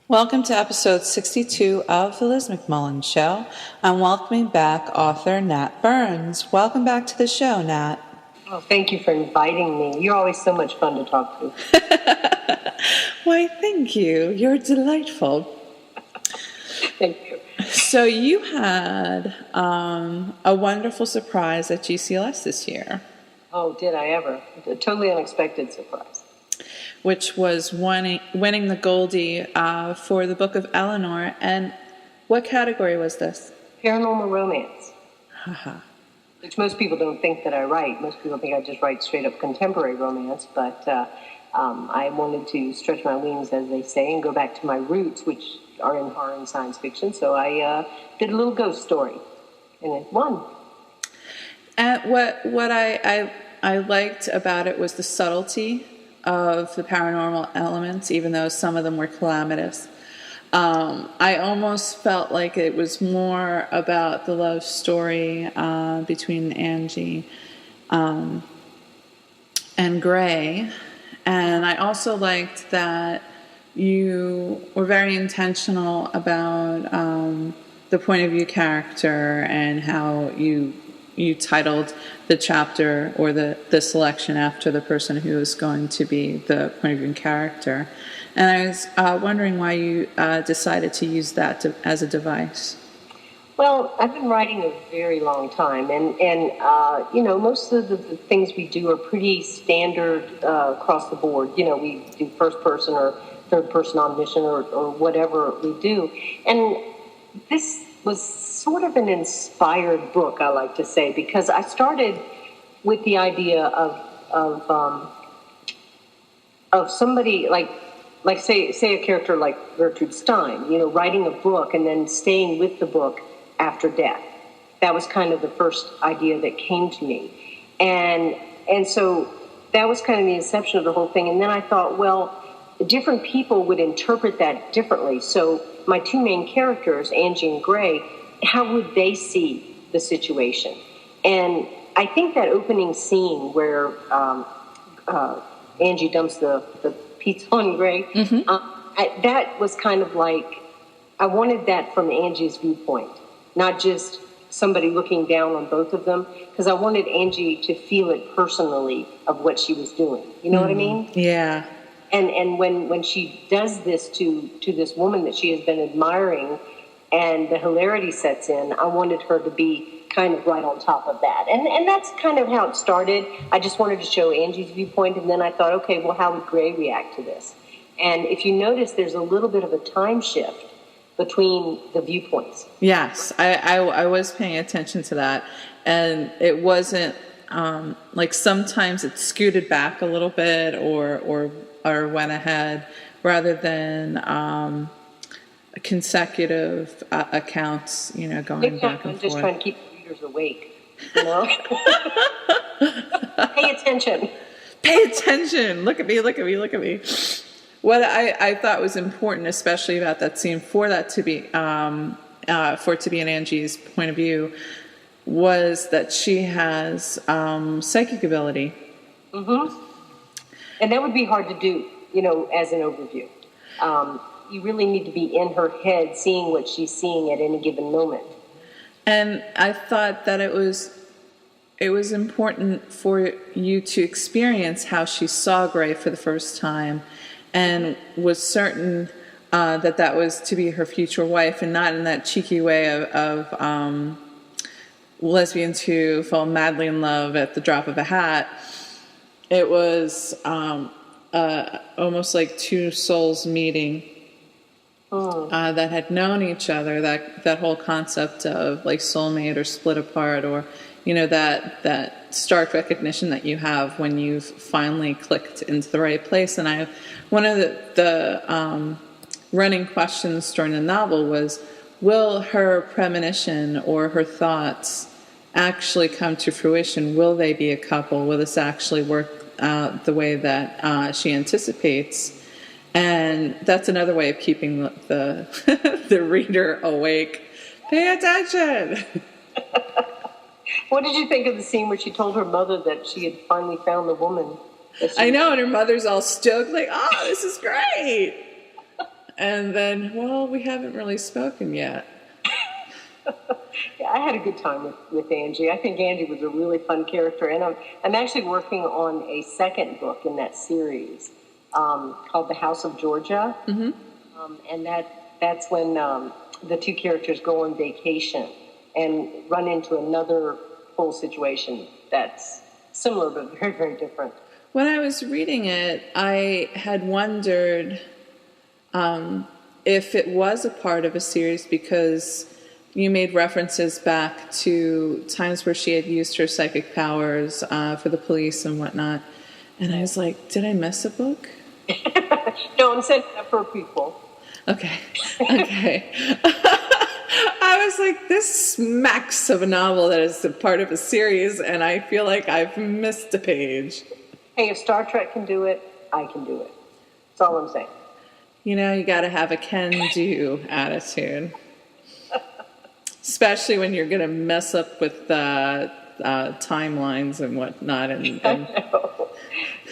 Welcome to episode 62 of The Liz McMullen Show. I'm welcoming back author Nat Burns. Welcome back to the show, Nat. Oh, thank you for inviting me. You're always so much fun to talk to. Why, thank you. You're delightful. Thank you. So you had a wonderful surprise at GCLS this year. Oh, did I ever? A totally unexpected surprise. Which was winning the Goldie for the Book of Eleanor. And what category was this? Paranormal romance. Haha. Which most people don't think that I write. Most people think I just write straight up contemporary romance, but I wanted to stretch my wings, as they say, and go back to my roots, which are in horror and science fiction. So I did a little ghost story, and it won. And what I liked about it was the subtlety of the paranormal elements, even though some of them were calamitous. I almost felt like it was more about the love story between Angie and Gray. And I also liked that you were very intentional about the point of view character and how you titled the chapter or the selection after the person who is going to be the point of view character. And I was wondering why you decided to use that as a device. Well, I've been writing a very long time, and most of the things we do are pretty standard across the board. You know, we do first person or third person omniscient or whatever we do. And this was sort of an inspired book, I like to say, because I started with the idea of somebody like say a character like Gertrude Stein, you know, writing a book and then staying with the book after death. That was kind of the first idea that came to me, and so that was kind of the inception of the whole thing. And then I thought, well, different people would interpret that differently. So my two main characters, Angie and Gray, how would they see the situation? And I think that opening scene where Angie dumps the pizza on Gray, that was kind of like, I wanted that from Angie's viewpoint, not just somebody looking down on both of them, because I wanted Angie to feel it personally of what she was doing. You know what I mean? Yeah. And when she does this to this woman that she has been admiring, and the hilarity sets in, I wanted her to be kind of right on top of that. And that's kind of how it started. I just wanted to show Angie's viewpoint, and then I thought, okay, well, how would Gray react to this? And if you notice, there's a little bit of a time shift between the viewpoints. Yes, I was paying attention to that. And it wasn't like sometimes it scooted back a little bit or went ahead rather than consecutive accounts, you know, going back and forth. I'm just trying to keep the readers awake, you know? Pay attention. Pay attention. Look at me, look at me, look at me. What I thought was important, especially about that scene, for that to be, for it to be in Angie's point of view, was that she has psychic ability. Mm-hmm. And that would be hard to do, you know, as an overview. You really need to be in her head seeing what she's seeing at any given moment. And I thought that it was important for you to experience how she saw Gray for the first time and was certain that was to be her future wife, and not in that cheeky way of lesbians who fall madly in love at the drop of a hat. It was almost like two souls meeting that had known each other, that whole concept of like soulmate or split apart, or, you know, that stark recognition that you have when you've finally clicked into the right place. And one of the running questions during the novel was, will her premonition or her thoughts actually come to fruition? Will they be a couple? Will this actually work out the way that she anticipates? And that's another way of keeping the reader awake. Pay attention. What did you think of the scene where she told her mother that she had finally found the woman? I know, and her mother's all stoked, like, oh, this is great. And then, well, we haven't really spoken yet. Yeah, I had a good time with Angie. I think Angie was a really fun character, and I'm actually working on a second book in that series called The House of Georgia, and that's when the two characters go on vacation and run into another whole situation that's similar but very, very different. When I was reading it, I had wondered if it was a part of a series, because you made references back to times where she had used her psychic powers for the police and whatnot. And I was like, did I miss a book? No, I'm setting up for a prequel. Okay. I was like, this smacks of a novel that is a part of a series, and I feel like I've missed a page. Hey, if Star Trek can do it, I can do it. That's all I'm saying. You know, you got to have a can-do attitude. Especially when you're going to mess up with timelines and whatnot. And I know.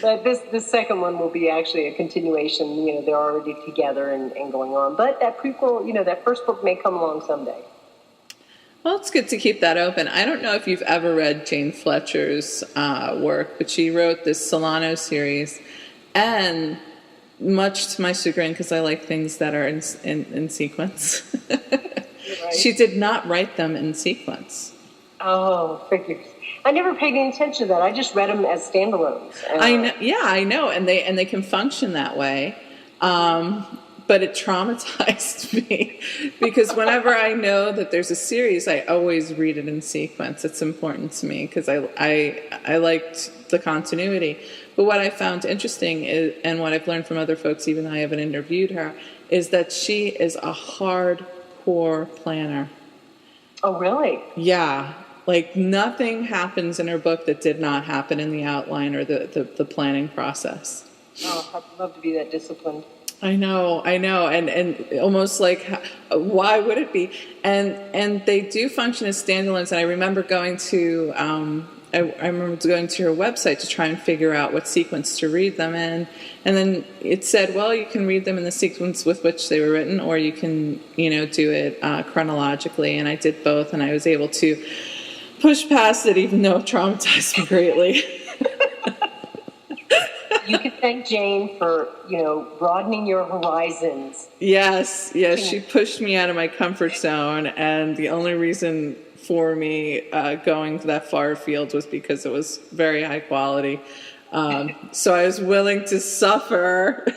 But this second one will be actually a continuation. You know, they're already together and going on. But that prequel, you know, that first book may come along someday. Well, it's good to keep that open. I don't know if you've ever read Jane Fletcher's work, but she wrote this Solano series. And much to my chagrin, because I like things that are in sequence, Right. She did not write them in sequence. Oh, figures. I never paid any attention to that. I just read them as standalones. I know. Yeah, I know, and they can function that way. But it traumatized me because whenever I know that there's a series, I always read it in sequence. It's important to me because I liked the continuity. But what I found interesting is, and what I've learned from other folks, even though I haven't interviewed her, is that she is a hardcore planner. Oh, really? Yeah. Like nothing happens in her book that did not happen in the outline or the planning process. Oh, I'd love to be that disciplined. I know, and almost like, why would it be? And they do function as standalones. And I remember going to, I remember going to her website to try and figure out what sequence to read them in, and then it said, well, you can read them in the sequence with which they were written, or you can, do it chronologically. And I did both, and I was able to push past it, even though it traumatized me greatly. You can thank Jane for, broadening your horizons. Yes, she pushed me out of my comfort zone, and the only reason for me going that far afield was because it was very high quality. So I was willing to suffer.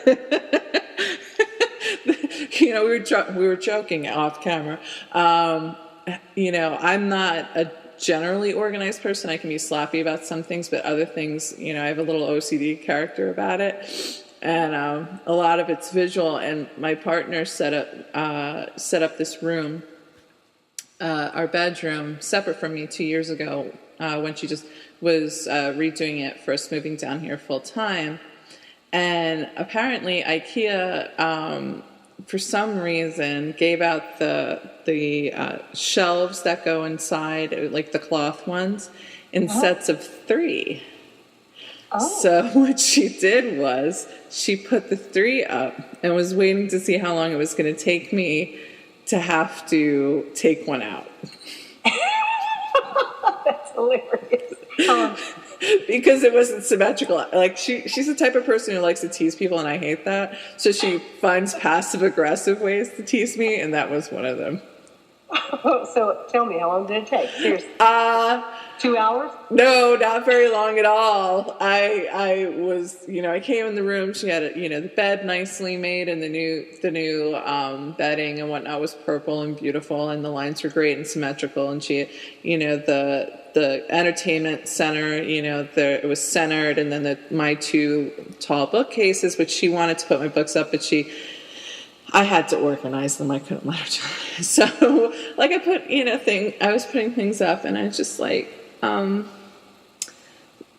We were joking off camera. I'm not a generally organized person. I can be sloppy about some things, but other things, I have a little OCD character about it, and a lot of it's visual. And my partner set up this room, our bedroom, separate from me 2 years ago when she just was redoing it for us moving down here full time. And apparently IKEA, for some reason, gave out the shelves that go inside, like the cloth ones, in sets of 3. Oh. So what she did was she put the 3 up and was waiting to see how long it was going to take me to have to take one out. That's hilarious. Because it wasn't symmetrical. Like she's the type of person who likes to tease people, and I hate that. So she finds passive-aggressive ways to tease me, and that was one of them. So tell me, how long did it take? Seriously. 2 hours? No, not very long at all. I was, I came in the room. She had, the bed nicely made, and the new bedding and whatnot was purple and beautiful, and the lines were great and symmetrical. And she, the entertainment center, it was centered, and then my 2 tall bookcases, which she wanted to put my books up, but I had to organize them. I couldn't let her do it. So, like, I was putting things up, and I was just like,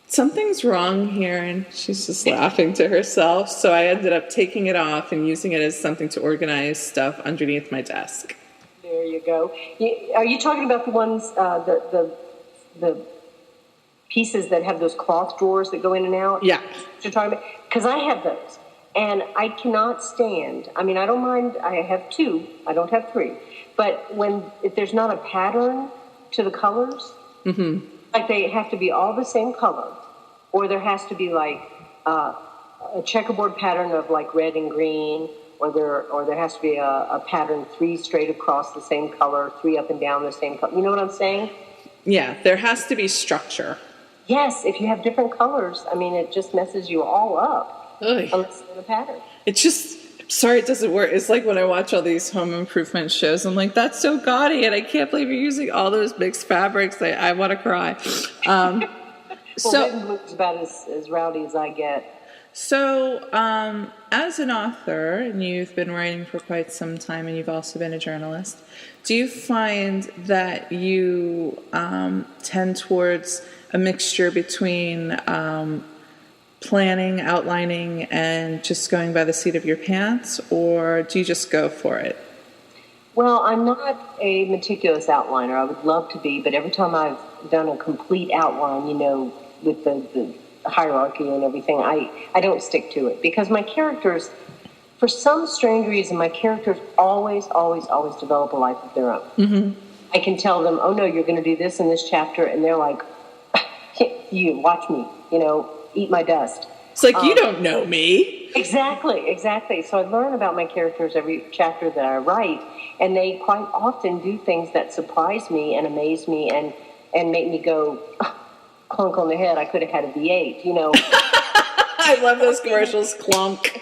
something's wrong here, and she's just laughing to herself. So I ended up taking it off and using it as something to organize stuff underneath my desk. There you go. Are you talking about the ones, the pieces that have those cloth drawers that go in and out? Yeah. You're talking about? Because I have those. And I cannot stand, I mean, I don't mind, I have two, I don't have three. But if there's not a pattern to the colors, like they have to be all the same color, or there has to be like a checkerboard pattern of like red and green, or there has to be a pattern 3 straight across the same color, 3 up and down the same color. You know what I'm saying? Yeah, there has to be structure. Yes, if you have different colors, I mean, it just messes you all up. Ugh. Unless there's a pattern. It's just, sorry, it doesn't work. It's like when I watch all these home improvement shows, I'm like, that's so gaudy, and I can't believe you're using all those mixed fabrics. I want to cry. Well, red and blue is about as rowdy as I get. So, as an author, and you've been writing for quite some time, and you've also been a journalist, do you find that you tend towards a mixture between planning, outlining, and just going by the seat of your pants, or do you just go for it? Well, I'm not a meticulous outliner. I would love to be, but every time I've done a complete outline, you know, with the hierarchy and everything, I don't stick to it, because my characters, for some strange reason, my characters always develop a life of their own. Mm-hmm. I can tell them, oh no, you're going to do this in this chapter, and they're like, you watch me, you know, eat my dust. It's like, you don't know me. Exactly. So I learn about my characters every chapter that I write, and they quite often do things that surprise me and amaze me and make me go, clunk on the head, I could have had a V8, you know. I love those commercials, clunk.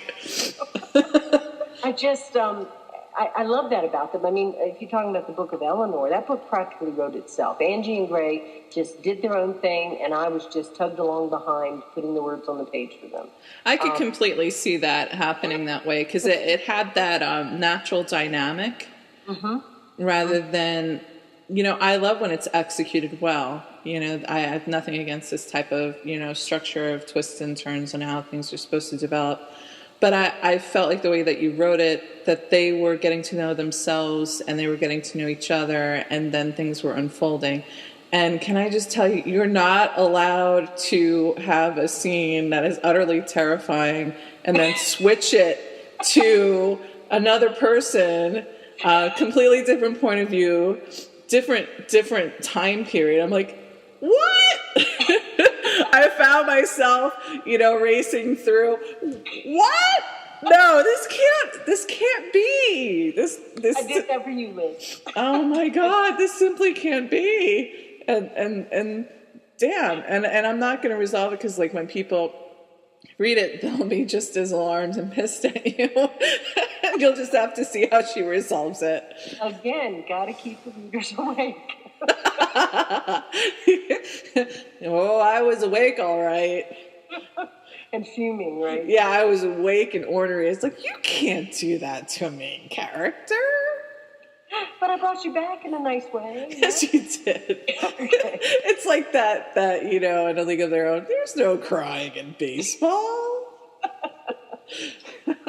I just, I love that about them. I mean, if you're talking about the Book of Eleanor, that book practically wrote itself. Angie and Gray just did their own thing, and I was just tugged along behind, putting the words on the page for them. I could completely see that happening that way, because it had that natural dynamic, rather than, you know, I love when it's executed well. You know, I have nothing against this type of, you know, structure of twists and turns and how things are supposed to develop. But I felt like the way that you wrote it, that they were getting to know themselves and they were getting to know each other, and then things were unfolding. And can I just tell you, you're not allowed to have a scene that is utterly terrifying and then switch it to another person, completely different point of view, different time period. I'm like, what? I found myself, you know, racing through. What? No, this can't be. This I did that for you, Liz. Oh my God, this simply can't be. And damn, and I'm not going to resolve it, because like when people read it, they'll be just as alarmed and pissed at you. You'll just have to see how she resolves it. Again, gotta keep the readers awake. Oh, I was awake, all right. And fuming, right? Yeah, I was awake and ornery. It's like, you can't do that to a main character. But I brought you back in a nice way. Yes, you did. Okay. It's like that, you know, in A League of Their Own, there's no crying in baseball.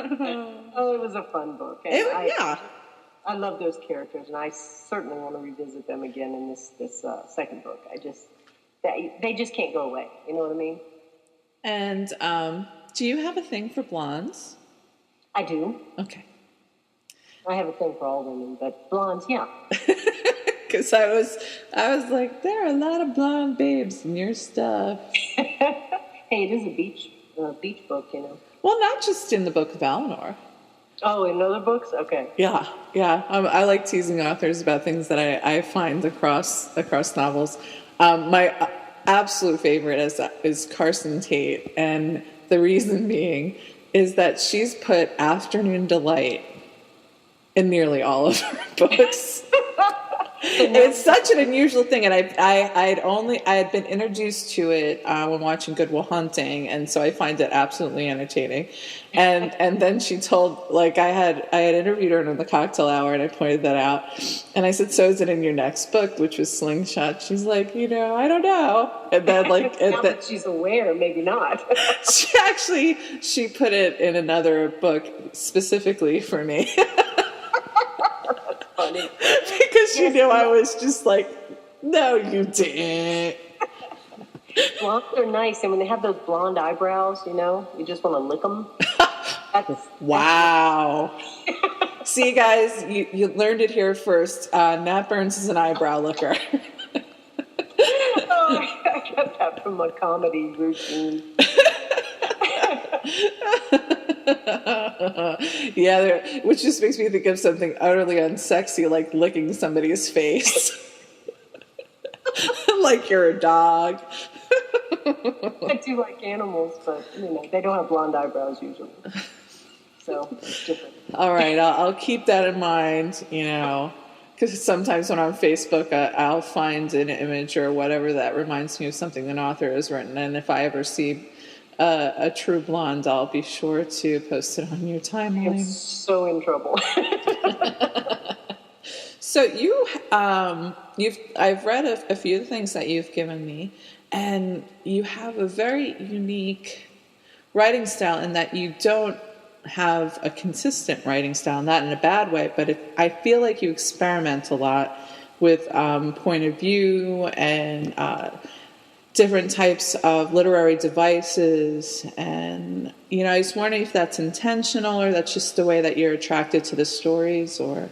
Oh, it was a fun book. Yeah. I love those characters, and I certainly want to revisit them again in this second book. They just can't go away. You know what I mean? And do you have a thing for blondes? I do. Okay. I have a thing for all women, but blondes, yeah. Because I was like, there are a lot of blonde babes in your stuff. Hey, it is a beach book, you know. Well, not just in the Book of Eleanor. Oh, in other books? Okay. Yeah. I like teasing authors about things that I find across novels. My absolute favorite is Carson Tate, and the reason being is that she's put afternoon delight in nearly all of her books. It's such an unusual thing, and I had been introduced to it when watching Good Will Hunting, and so I find it absolutely entertaining. And then she told, like, I had interviewed her in the cocktail hour, and I pointed that out, and I said, so is it in your next book, which was Slingshot? She's like, you know, I don't know. And then like, now that she's aware, maybe not. she put it in another book specifically for me. Funny. Because she knew I was just like, no, you didn't. Blondes are nice, and when they have those blonde eyebrows, you know, you just want to lick them. Wow. See, guys, you learned it here first. Nat Burns is an eyebrow looker. Oh, I got that from a comedy routine. Yeah, which just makes me think of something utterly unsexy, like licking somebody's face. Like you're a dog. I do like animals, but they don't have blonde eyebrows usually, so it's different. All right, I'll keep that in mind. Because sometimes when on Facebook, I'll find an image or whatever that reminds me of something an author has written, and if I ever see a true blonde, I'll be sure to post it on your timeline. I'm so in trouble. So I've read a few of the things that you've given me, and you have a very unique writing style in that you don't have a consistent writing style, not in a bad way, but I feel like you experiment a lot with point of view and different types of literary devices, and I was wondering if that's intentional or that's just the way that you're attracted to the stories, or...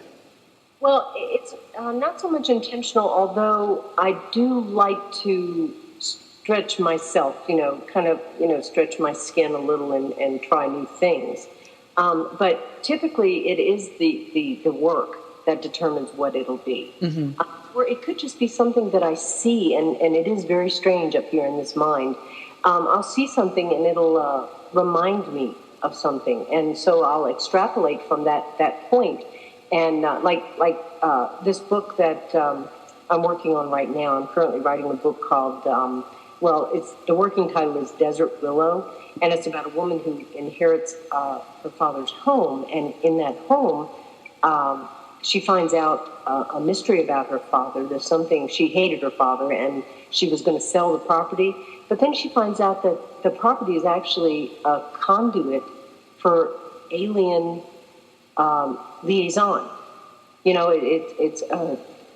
Well, it's not so much intentional, although I do like to stretch myself, stretch my skin a little and try new things. But typically it is the work that determines what it'll be. Mm-hmm. Or it could just be something that I see, and it is very strange up here in this mind. I'll see something and it'll remind me of something, and so I'll extrapolate from that point. And like this book that I'm working on right now, I'm currently writing a book called, the working title is Desert Willow, and it's about a woman who inherits her father's home, and in that home, she finds out a mystery about her father. There's something, she hated her father, and she was going to sell the property, but then she finds out that the property is actually a conduit for alien liaison. It's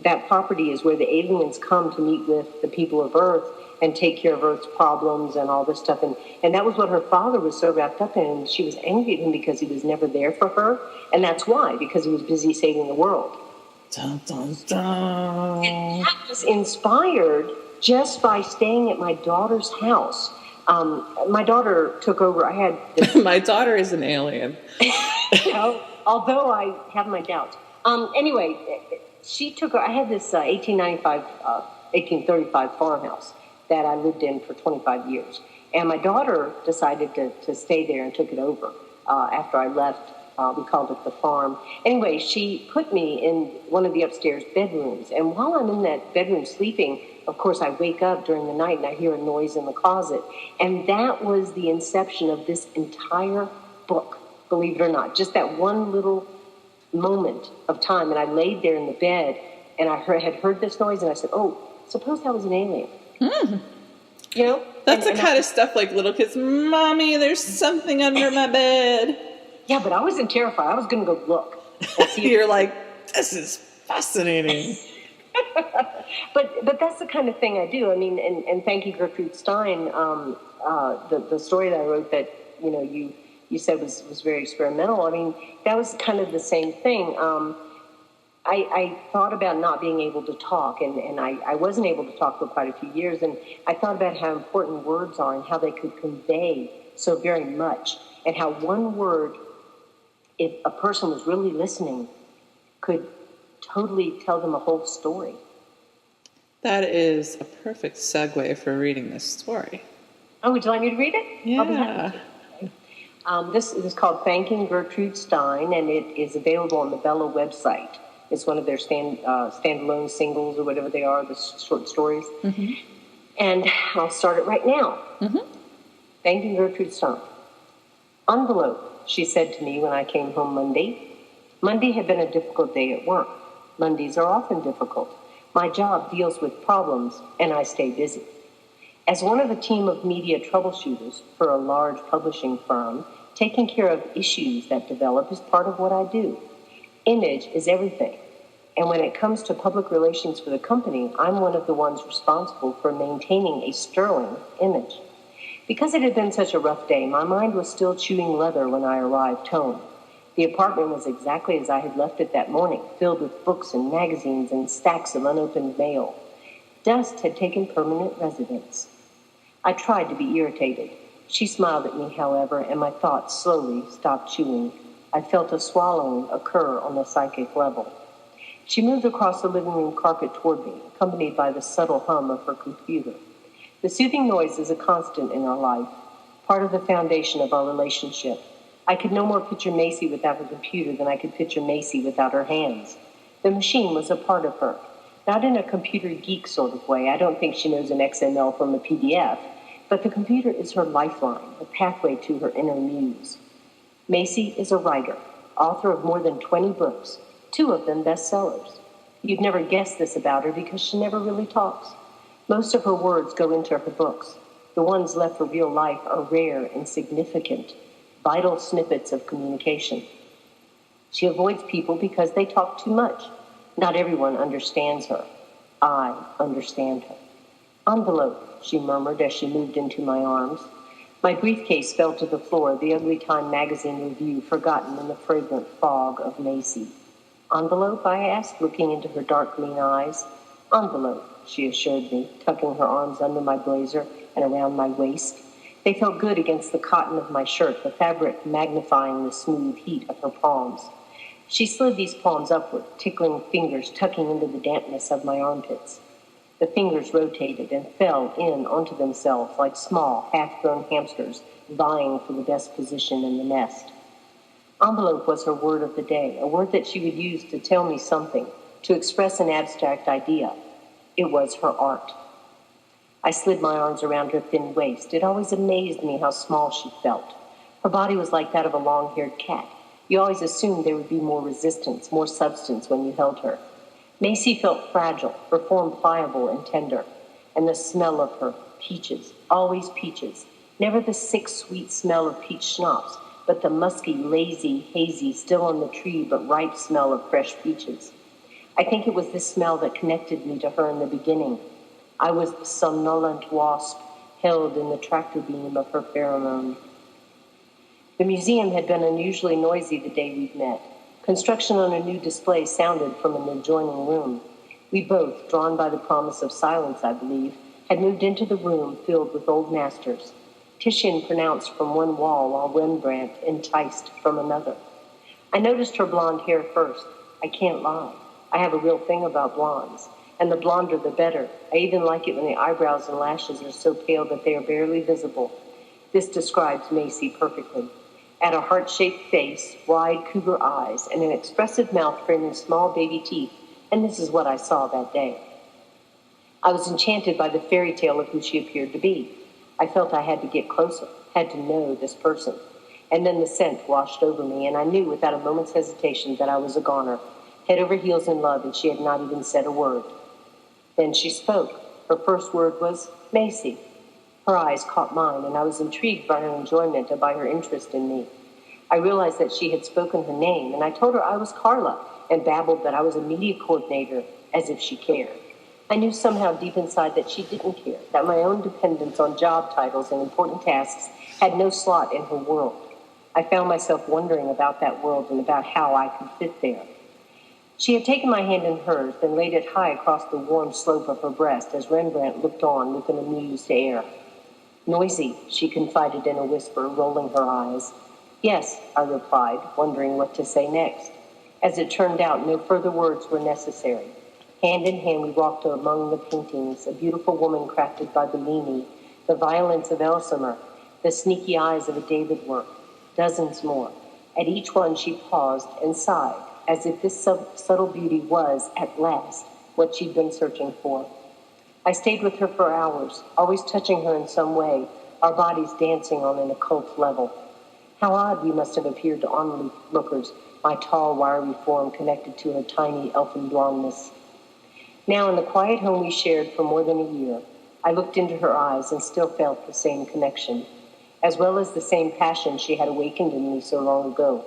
that property is where the aliens come to meet with the people of Earth and take care of Earth's problems and all this stuff. And that was what her father was so wrapped up in. And she was angry at him because he was never there for her. And that's why, because he was busy saving the world. Dun, dun, dun. And that was inspired just by staying at my daughter's house. My daughter took over. I had this... My daughter is an alien. Although I have my doubts. Anyway, she took. I had this 1835 farmhouse that I lived in for 25 years, and my daughter decided to stay there and took it over after I left. We called it the farm. Anyway, she put me in one of the upstairs bedrooms, and while I'm in that bedroom sleeping, of course, I wake up during the night and I hear a noise in the closet, and that was the inception of this entire book. Believe it or not, just that one little moment of time. And I laid there in the bed, and I had heard this noise, and I said, "Oh, suppose that was an alien." Mm. That's the kind of stuff like little kids. Mommy, there's something under my bed. Yeah, but I wasn't terrified. I was going to go look. And see. You're like, this is fascinating. But that's the kind of thing I do. I mean, and thank you, Gertrude Stein. The story that I wrote that you said was very experimental. I mean, that was kind of the same thing. I thought about not being able to talk, and I wasn't able to talk for quite a few years, and I thought about how important words are and how they could convey so very much, and how one word, if a person was really listening, could totally tell them a whole story. That is a perfect segue for reading this story. Oh, would you like me to read it? Yeah. I'll be happy to. This is called Thanking Gertrude Stein, and it is available on the Bella website. It's one of their standalone singles or whatever they are, the short stories. Mm-hmm. And I'll start it right now. Mm-hmm. Thanking Gertrude Stein. Envelope, she said to me when I came home Monday. Monday had been a difficult day at work. Mondays are often difficult. My job deals with problems, and I stay busy. As one of a team of media troubleshooters for a large publishing firm, taking care of issues that develop is part of what I do. Image is everything. And when it comes to public relations for the company, I'm one of the ones responsible for maintaining a sterling image. Because it had been such a rough day, my mind was still chewing leather when I arrived home. The apartment was exactly as I had left it that morning, filled with books and magazines and stacks of unopened mail. Dust had taken permanent residence. I tried to be irritated. She smiled at me, however, and my thoughts slowly stopped chewing. I felt a swallowing occur on the psychic level. She moved across the living room carpet toward me, accompanied by the subtle hum of her computer. The soothing noise is a constant in our life, part of the foundation of our relationship. I could no more picture Macy without her computer than I could picture Macy without her hands. The machine was a part of her, not in a computer geek sort of way. I don't think she knows an XML from a PDF, but the computer is her lifeline, a pathway to her inner muse. Macy is a writer, author of more than 20 books, 2 of them bestsellers. You'd never guess this about her because she never really talks. Most of her words go into her books. The ones left for real life are rare and significant, vital snippets of communication. She avoids people because they talk too much. Not everyone understands her. I understand her. Envelope, she murmured as she moved into my arms. My briefcase fell to the floor, the Ugly Time magazine review forgotten in the fragrant fog of Macy. Envelope, I asked, looking into her dark green eyes. Envelope, she assured me, tucking her arms under my blazer and around my waist. They felt good against the cotton of my shirt, the fabric magnifying the smooth heat of her palms. She slid these palms upward, tickling fingers tucking into the dampness of my armpits. The fingers rotated and fell in onto themselves like small, half-grown hamsters vying for the best position in the nest. Envelope was her word of the day, a word that she would use to tell me something, to express an abstract idea. It was her art. I slid my arms around her thin waist. It always amazed me how small she felt. Her body was like that of a long-haired cat. You always assumed there would be more resistance, more substance when you held her. Macy felt fragile, her form pliable and tender, and the smell of her, peaches, always peaches, never the sick, sweet smell of peach schnapps, but the musky, lazy, hazy, still on the tree but ripe smell of fresh peaches. I think it was this smell that connected me to her in the beginning. I was the somnolent wasp held in the tractor beam of her pheromone. The museum had been unusually noisy the day we'd met. Construction on a new display sounded from an adjoining room. We both, drawn by the promise of silence, I believe, had moved into the room filled with old masters. Titian pronounced from one wall while Rembrandt enticed from another. I noticed her blonde hair first. I can't lie. I have a real thing about blondes. And the blonder the better. I even like it when the eyebrows and lashes are so pale that they are barely visible. This describes Macy perfectly. At a heart-shaped face, wide cougar eyes, and an expressive mouth framing small baby teeth, and this is what I saw that day. I was enchanted by the fairy tale of who she appeared to be. I felt I had to get closer, had to know this person. And then the scent washed over me, and I knew without a moment's hesitation that I was a goner, head over heels in love, and she had not even said a word. Then she spoke. Her first word was, Macy. Her eyes caught mine, and I was intrigued by her enjoyment and by her interest in me. I realized that she had spoken her name, and I told her I was Carla, and babbled that I was a media coordinator, as if she cared. I knew somehow deep inside that she didn't care, that my own dependence on job titles and important tasks had no slot in her world. I found myself wondering about that world and about how I could fit there. She had taken my hand in hers, then laid it high across the warm slope of her breast as Rembrandt looked on with an amused air. Noisy, she confided in a whisper, rolling her eyes. Yes, I replied, wondering what to say next. As it turned out, no further words were necessary. Hand in hand, we walked among the paintings, a beautiful woman crafted by Bellini, the violence of Elsimer, the sneaky eyes of a David work, dozens more. At each one she paused and sighed, as if this subtle beauty was, at last, what she'd been searching for. I stayed with her for hours, always touching her in some way, our bodies dancing on an occult level. How odd we must have appeared to onlookers, my tall, wiry form connected to her tiny, elfin blondness. Now, in the quiet home we shared for more than a year, I looked into her eyes and still felt the same connection, as well as the same passion she had awakened in me so long ago.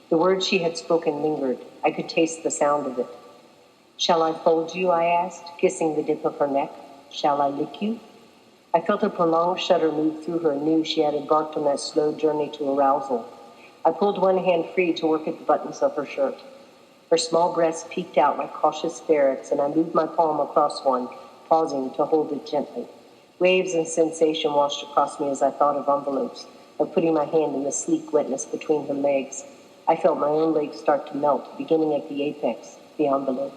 The words she had spoken lingered. I could taste the sound of it. Shall I fold you, I asked, kissing the dip of her neck. Shall I lick you? I felt a prolonged shudder move through her and knew she had embarked on that slow journey to arousal. I pulled one hand free to work at the buttons of her shirt. Her small breasts peeked out like cautious ferrets, and I moved my palm across one, pausing to hold it gently. Waves and sensation washed across me as I thought of envelopes, of putting my hand in the sleek wetness between her legs. I felt my own legs start to melt, beginning at the apex, the envelope.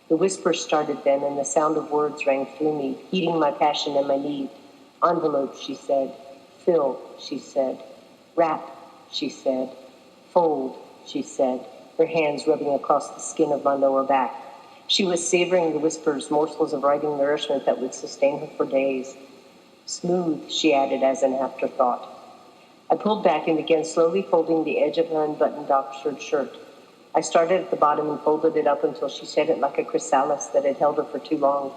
The whispers started then, and the sound of words rang through me, heating my passion and my need. Envelope, she said. Fill, she said. Wrap, she said. Fold, she said, her hands rubbing across the skin of my lower back. She was savoring the whispers, morsels of writing nourishment that would sustain her for days. Smooth, she added as an afterthought. I pulled back and began slowly folding the edge of her unbuttoned Oxford shirt. I started at the bottom and folded it up until she shed it like a chrysalis that had held her for too long.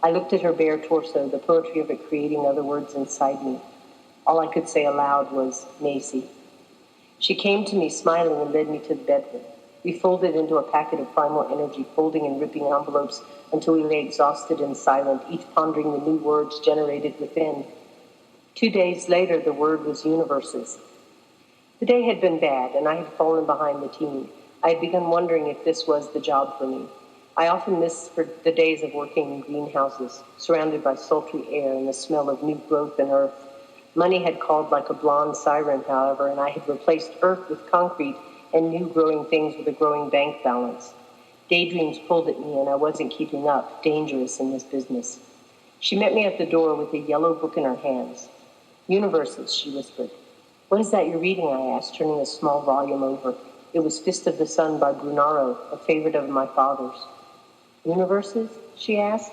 I looked at her bare torso, the poetry of it creating other words inside me. All I could say aloud was, Macy. She came to me smiling and led me to the bedroom. We folded into a packet of primal energy, folding and ripping envelopes until we lay exhausted and silent, each pondering the new words generated within. 2 days later, the word was universes. The day had been bad, and I had fallen behind the team. I had begun wondering if this was the job for me. I often missed the days of working in greenhouses, surrounded by sultry air and the smell of new growth and earth. Money had called like a blonde siren, however, and I had replaced earth with concrete and new growing things with a growing bank balance. Daydreams pulled at me, and I wasn't keeping up, dangerous in this business. She met me at the door with a yellow book in her hands. Universes, she whispered. What is that you're reading? I asked, turning a small volume over. It was Fist of the Sun by Brunaro, a favorite of my father's. Universes? She asked.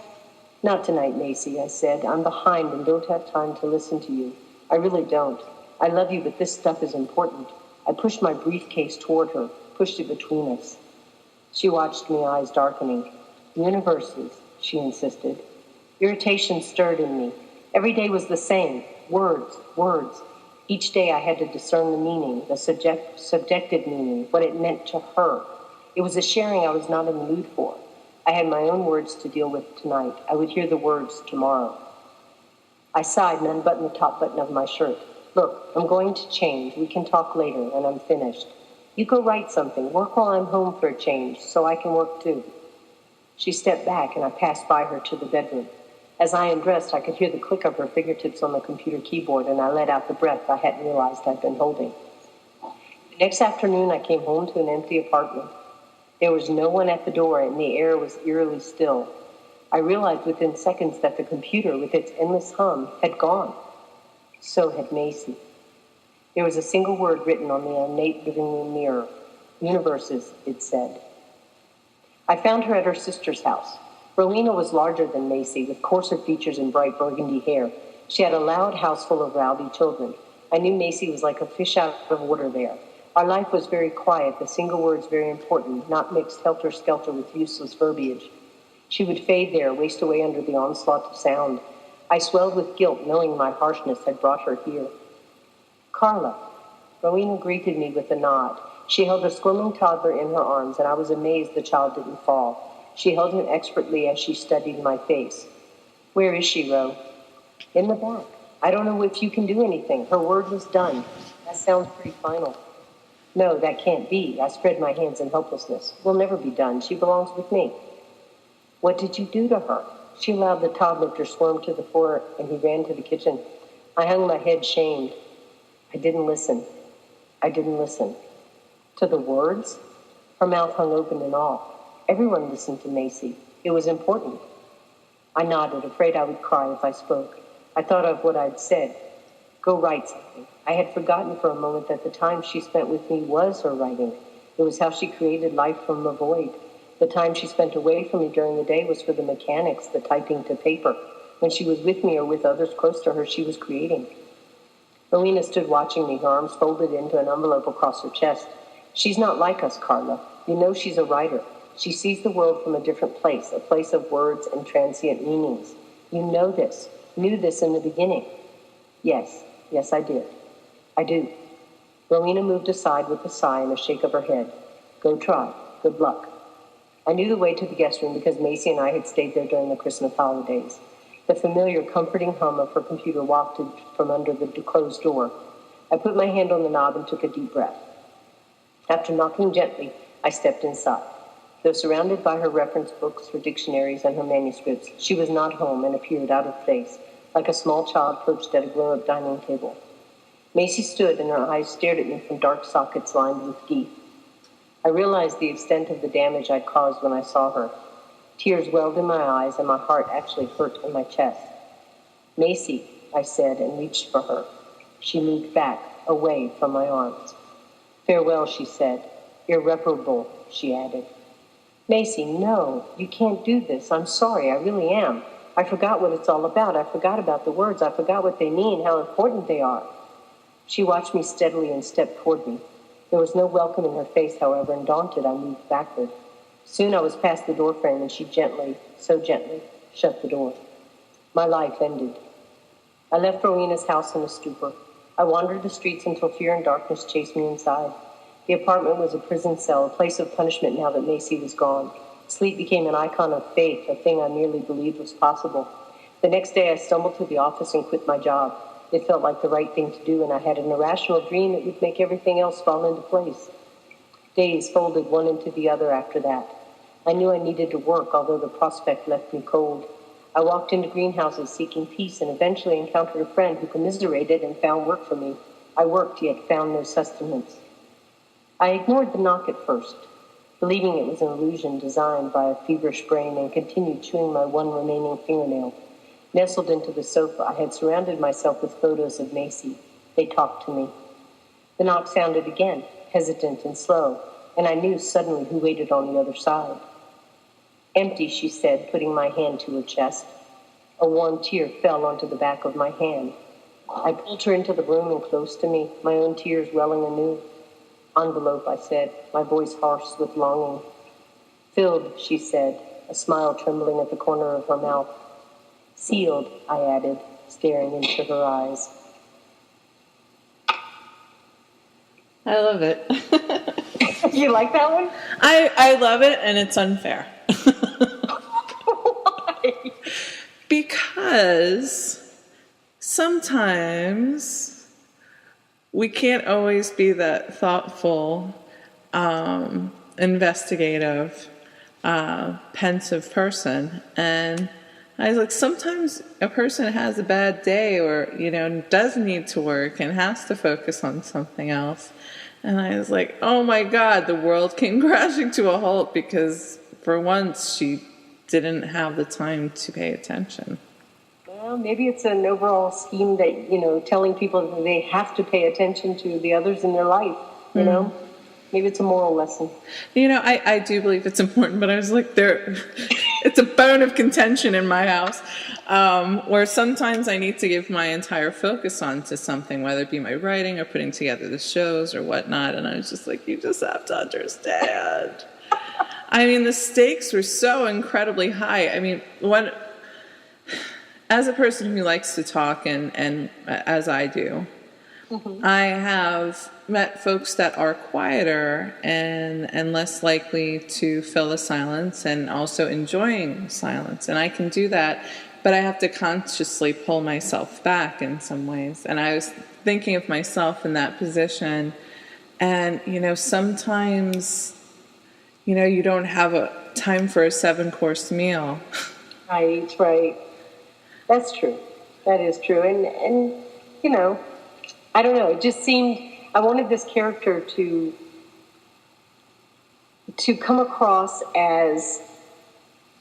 Not tonight, Macy, I said. I'm behind and don't have time to listen to you. I really don't. I love you, but this stuff is important. I pushed my briefcase toward her, pushed it between us. She watched me, eyes darkening. Universes, she insisted. Irritation stirred in me. Every day was the same. Words, words. Each day I had to discern the meaning, the subjective meaning, what it meant to her. It was a sharing I was not in the mood for. I had my own words to deal with tonight. I would hear the words tomorrow. I sighed and unbuttoned the top button of my shirt. Look, I'm going to change. We can talk later when I'm finished. You go write something. Work while I'm home for a change, so I can work too. She stepped back, and I passed by her to the bedroom. As I undressed, I could hear the click of her fingertips on the computer keyboard, and I let out the breath I hadn't realized I'd been holding. The next afternoon, I came home to an empty apartment. There was no one at the door, and the air was eerily still. I realized within seconds that the computer, with its endless hum, had gone. So had Macy. There was a single word written on the ornate living room mirror. Universes, it said. I found her at her sister's house. Rowena was larger than Macy, with coarser features and bright burgundy hair. She had a loud house full of rowdy children. I knew Macy was like a fish out of water there. Our life was very quiet, the single words very important, not mixed helter-skelter with useless verbiage. She would fade there, waste away under the onslaught of sound. I swelled with guilt, knowing my harshness had brought her here. Carla. Rowena greeted me with a nod. She held a squirming toddler in her arms, and I was amazed the child didn't fall. She held him expertly as she studied my face. Where is she, Ro? In the back. I don't know if you can do anything. Her word was done. That sounds pretty final. No, that can't be. I spread my hands in helplessness. We'll never be done. She belongs with me. What did you do to her? She allowed the toddler to squirm to the floor, and he ran to the kitchen. I hung my head shamed. I didn't listen. I didn't listen. To the words? Her mouth hung open in awe. Everyone listened to Macy. It was important. I nodded, afraid I would cry if I spoke. I thought of what I'd said. Go write something. I had forgotten for a moment that the time she spent with me was her writing. It was how she created life from the void. The time she spent away from me during the day was for the mechanics, the typing to paper. When she was with me or with others close to her, she was creating. Rowena stood watching me, her arms folded into an envelope across her chest. She's not like us, Carla. You know she's a writer. She sees the world from a different place, a place of words and transient meanings. You know this, knew this in the beginning. Yes, I did. I do. Rowena moved aside with a sigh and a shake of her head. Go try. Good luck. I knew the way to the guest room because Macy and I had stayed there during the Christmas holidays. The familiar, comforting hum of her computer wafted from under the closed door. I put my hand on the knob and took a deep breath. After knocking gently, I stepped inside. Though surrounded by her reference books, her dictionaries, and her manuscripts, she was not home and appeared out of place, like a small child perched at a grown-up dining table. Macy stood, and her eyes stared at me from dark sockets lined with teeth. I realized the extent of the damage I'd caused when I saw her. Tears welled in my eyes, and my heart actually hurt in my chest. "Macy," I said, and reached for her. She moved back, away from my arms. "Farewell," she said. "Irreparable," she added. "Macy, no, you can't do this. I'm sorry, I really am. I forgot what it's all about. I forgot about the words. I forgot what they mean, how important they are." She watched me steadily and stepped toward me. There was no welcome in her face, however, and daunted, I moved backward. Soon I was past the doorframe, and she gently, so gently, shut the door. My life ended. I left Rowena's house in a stupor. I wandered the streets until fear and darkness chased me inside. The apartment was a prison cell, a place of punishment now that Macy was gone. Sleep became an icon of faith, a thing I merely believed was possible. The next day I stumbled to the office and quit my job. It felt like the right thing to do, and I had an irrational dream that would make everything else fall into place. Days folded one into the other after that. I knew I needed to work, although the prospect left me cold. I walked into greenhouses seeking peace and eventually encountered a friend who commiserated and found work for me. I worked, yet found no sustenance. I ignored the knock at first, believing it was an illusion designed by a feverish brain, and continued chewing my one remaining fingernail. Nestled into the sofa, I had surrounded myself with photos of Macy. They talked to me. The knock sounded again, hesitant and slow, and I knew suddenly who waited on the other side. "Empty," she said, putting my hand to her chest. A warm tear fell onto the back of my hand. I pulled her into the room and close to me, my own tears welling anew. "Envelope," I said, my voice harsh with longing. "Filled," she said, a smile trembling at the corner of her mouth. "Sealed," I added, staring into her eyes. I love it. You like that one? I love it, and it's unfair. Why? Because sometimes we can't always be that thoughtful, investigative, pensive person. And I was like, sometimes a person has a bad day or, does need to work and has to focus on something else. And I was like, oh my God, the world came crashing to a halt because for once she didn't have the time to pay attention. Well, maybe it's an overall scheme that, telling people that they have to pay attention to the others in their life, you know? Maybe it's a moral lesson. I do believe it's important, but I was like, it's a bone of contention in my house, where sometimes I need to give my entire focus on to something, whether it be my writing or putting together the shows or whatnot. And I was just like, you just have to understand. I mean, the stakes were so incredibly high. I mean, as a person who likes to talk and as I do, I have met folks that are quieter and less likely to fill the silence and also enjoying silence. And I can do that, but I have to consciously pull myself back in some ways. And I was thinking of myself in that position. And, sometimes, you don't have a time for a 7-course meal. Right. That's true. That is true. And I don't know. It just seemed I wanted this character to come across as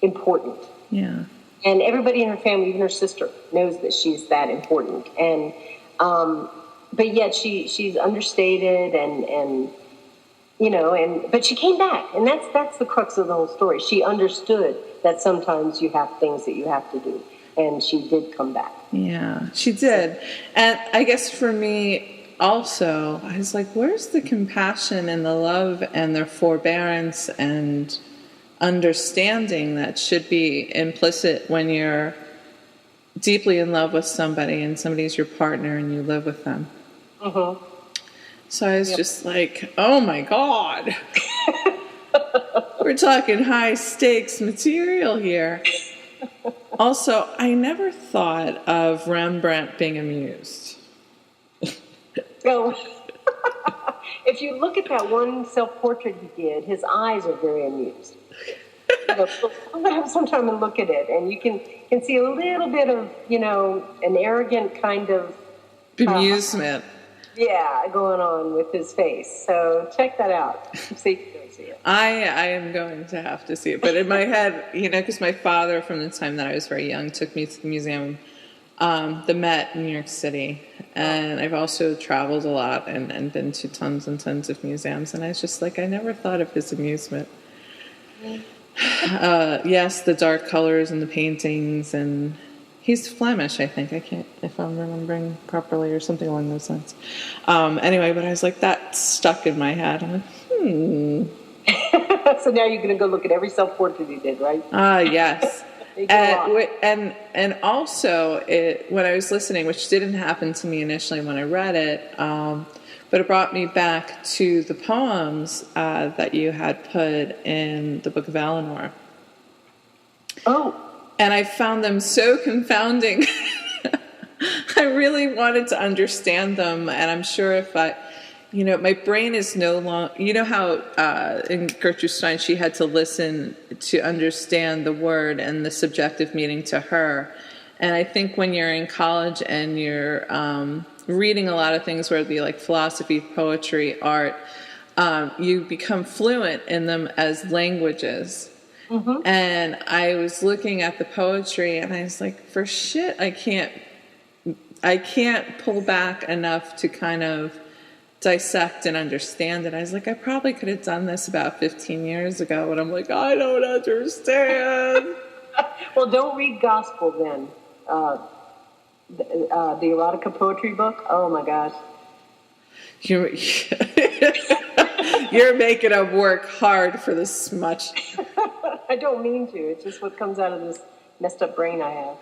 important. Yeah. And everybody in her family, even her sister, knows that she's that important. And but yet she's understated but she came back, and that's the crux of the whole story. She understood that sometimes you have things that you have to do. And she did come back. Yeah, she did. And I guess for me also, I was like, where's the compassion and the love and the forbearance and understanding that should be implicit when you're deeply in love with somebody and somebody's your partner and you live with them? Mm-hmm. So I was just like, oh my God. We're talking high stakes material here. Also, I never thought of Rembrandt being amused. So, if you look at that one self-portrait he did, his eyes are very amused. Have some time and look at it, and you can see a little bit of, an arrogant kind of Amusement. Going on with his face. So check that out. See if you don't see it. I am going to have to see it. But in my head, because my father, from the time that I was very young, took me to the museum, the Met in New York City. And I've also traveled a lot and been to tons and tons of museums. And I was just like, I never thought of his amusement. Yes, the dark colors and the paintings, and he's Flemish, I think. I can't, if I'm remembering properly, or something along those lines. Anyway, but I was like, that stuck in my head. I'm like, So now you're going to go look at every self-portrait he did, right? Yes. And also, when I was listening, which didn't happen to me initially when I read it, but it brought me back to the poems that you had put in the Book of Eleanor. Oh. And I found them so confounding. I really wanted to understand them, and I'm sure if my brain is no longer, how in Gertrude Stein she had to listen to understand the word and the subjective meaning to her. And I think when you're in college and you're reading a lot of things, whether it be like philosophy, poetry, art, you become fluent in them as languages. Mm-hmm. And I was looking at the poetry and I was like, for shit, I can't pull back enough to kind of dissect and understand it. I was like, I probably could have done this about 15 years ago. And I'm like, I don't understand. Well, don't read gospel then. The erotica poetry book. Oh my gosh. You're making them work hard for this smutch. I don't mean to. It's just what comes out of this messed up brain I have.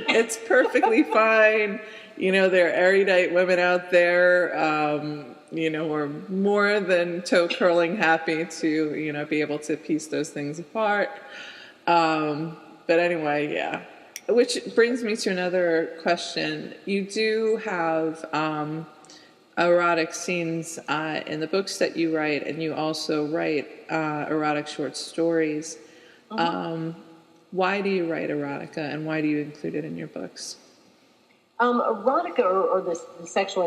It's perfectly fine. There are erudite women out there, who are more than toe curling happy to, be able to piece those things apart. But anyway, yeah. Which brings me to another question. You do have erotic scenes in the books that you write, and you also write erotic short stories. Uh-huh. Why do you write erotica, and why do you include it in your books? Erotica, or the sexual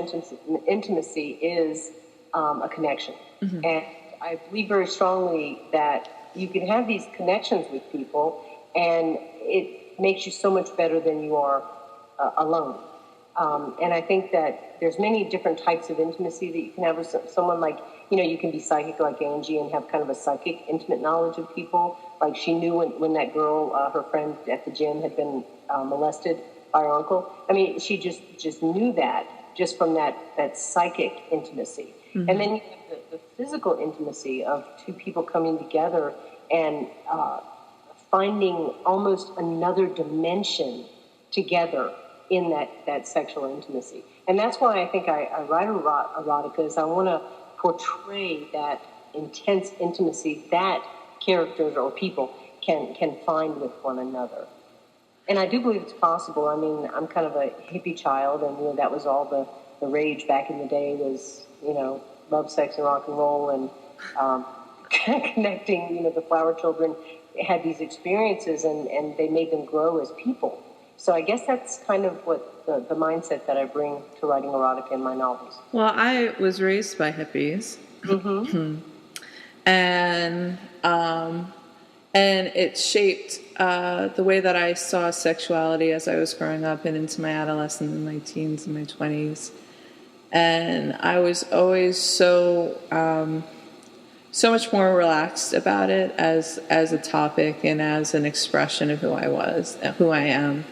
intimacy, is a connection. Mm-hmm. And I believe very strongly that you can have these connections with people, and it makes you so much better than you are alone. And I think that there's many different types of intimacy that you can have with someone. Like, you can be psychic like Angie and have kind of a psychic, intimate knowledge of people. Like she knew when that girl, her friend at the gym, had been molested by her uncle. I mean, she just knew that just from that psychic intimacy. Mm-hmm. And then you have the physical intimacy of two people coming together and finding almost another dimension together in that sexual intimacy. And that's why I think I write erotica, is I want to portray that intense intimacy that characters or people can find with one another. And I do believe it's possible. I mean, I'm kind of a hippie child, and that was all the rage back in the day was, love, sex, and rock and roll, and connecting, the flower children had these experiences, and they made them grow as people. So I guess that's kind of what the mindset that I bring to writing erotica in my novels. Well, I was raised by hippies. Mm-hmm. And it shaped the way that I saw sexuality as I was growing up and into my adolescence and my teens and my 20s. And I was always so much more relaxed about it as a topic and as an expression of who I am.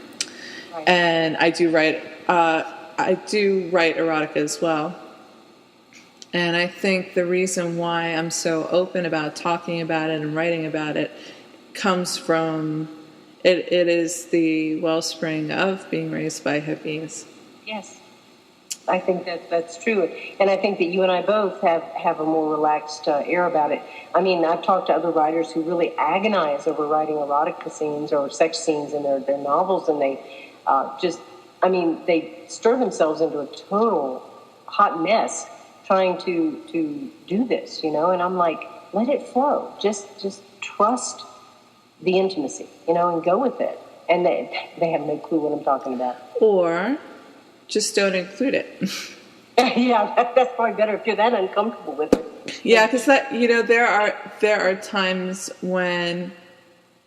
Right. And I do write erotica as well. And I think the reason why I'm so open about talking about it and writing about it comes from it is the wellspring of being raised by hippies. Yes. I think that's true, and I think that you and I both have a more relaxed air about it. I mean, I've talked to other writers who really agonize over writing erotica scenes or sex scenes in their novels, and they they stir themselves into a total hot mess trying to do this, you know. And I'm like, let it flow. Just trust the intimacy, you know, and go with it. And they have no clue what I'm talking about. Or just don't include it. Yeah, that's probably better if you're that uncomfortable with it. Yeah, because that, you know, there are times when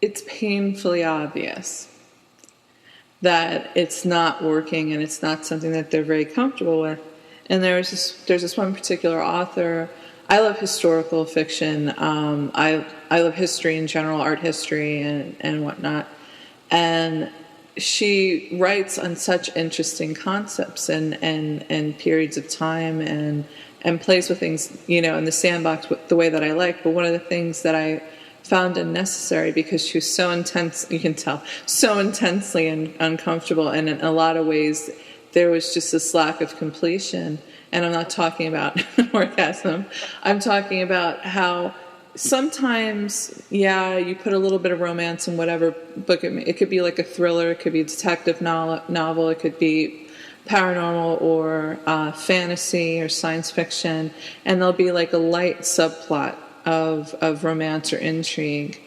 it's painfully obvious that it's not working and it's not something that they're very comfortable with. And there's this one particular author. I love historical fiction. I love history in general, art history and whatnot. And she writes on such interesting concepts and periods of time and plays with things, you know, in the sandbox the way that I like. But one of the things that I found unnecessary, because she was so intense, you can tell, so intensely and uncomfortable, and in a lot of ways there was just this lack of completion. And I'm not talking about orgasm. I'm talking about how sometimes, yeah, you put a little bit of romance in whatever book it could be, like a thriller, it could be a detective novel, it could be paranormal or fantasy or science fiction, and there'll be like a light subplot of romance or intrigue.